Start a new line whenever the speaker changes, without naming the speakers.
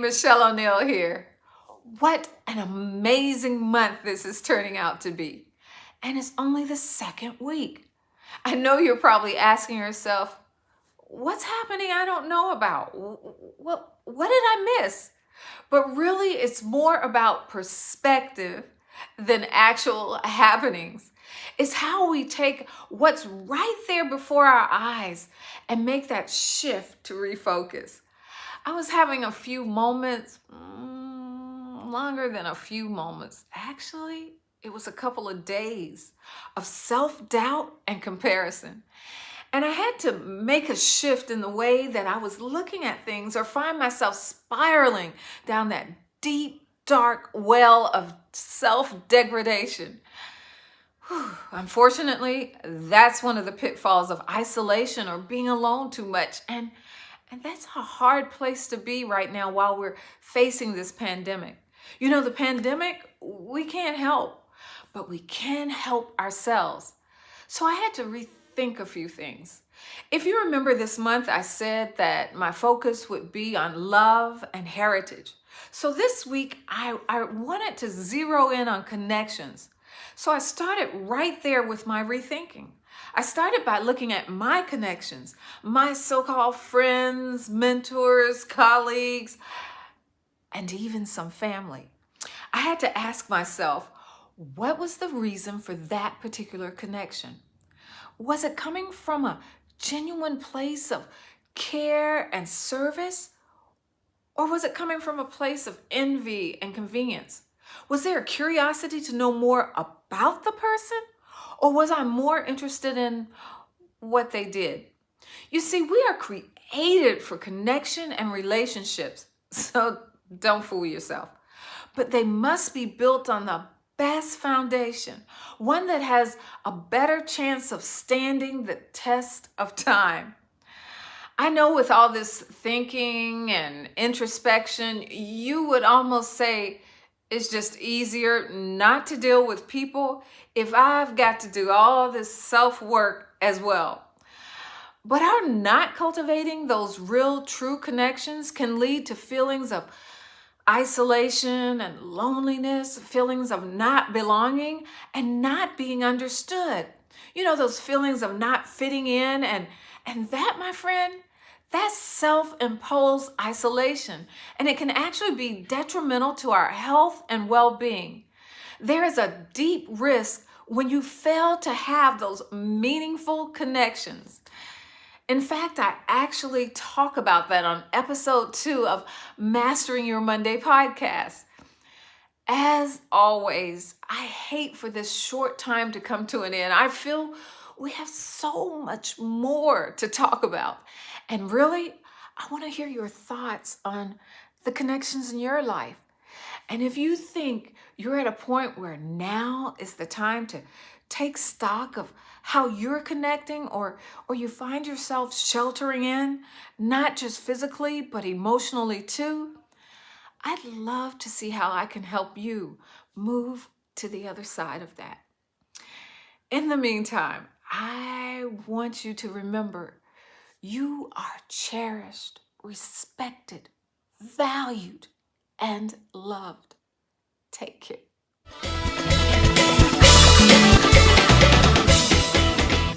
Michelle O'Neill here. What an amazing month this is turning out to be. And it's only the second week. I know you're probably asking yourself, what's happening I don't know about? What did I miss? But really, it's more about perspective than actual happenings. It's how we take what's right there before our eyes and make that shift to refocus. I was having a few moments, longer than a few moments. Actually, it was a couple of days of self-doubt and comparison. And I had to make a shift in the way that I was looking at things or find myself spiraling down that deep, dark well of self-degradation. Unfortunately, that's one of the pitfalls of isolation or being alone too much. And that's a hard place to be right now while we're facing this pandemic. You know, the pandemic, we can't help, but we can help ourselves. So I had to rethink a few things. If you remember this month, I said that my focus would be on love and heritage. So this week, I wanted to zero in on connections. So I started right there with my rethinking. I started by looking at my connections, my so-called friends, mentors, colleagues, and even some family. I had to ask myself, what was the reason for that particular connection? Was it coming from a genuine place of care and service? Or was it coming from a place of envy and convenience? Was there a curiosity to know more about the person? Or was I more interested in what they did? You see, we are created for connection and relationships, so don't fool yourself. But they must be built on the best foundation, one that has a better chance of standing the test of time. I know with all this thinking and introspection, you would almost say it's just easier not to deal with people if I've got to do all this self-work as well. But our not cultivating those real, true connections can lead to feelings of isolation and loneliness, feelings of not belonging and not being understood. You know, those feelings of not fitting in, and that, my friend, that's self-imposed isolation, and it can actually be detrimental to our health and well-being. There is a deep risk when you fail to have those meaningful connections. In fact, I actually talk about that on episode 2 of Mastering Your Monday podcast. As always, I hate for this short time to come to an end. I feel we have so much more to talk about. And really, I want to hear your thoughts on the connections in your life. And if you think you're at a point where now is the time to take stock of how you're connecting, or you find yourself sheltering in, not just physically, but emotionally too, I'd love to see how I can help you move to the other side of that. In the meantime, I want you to remember you are cherished, respected, valued, and loved. Take care.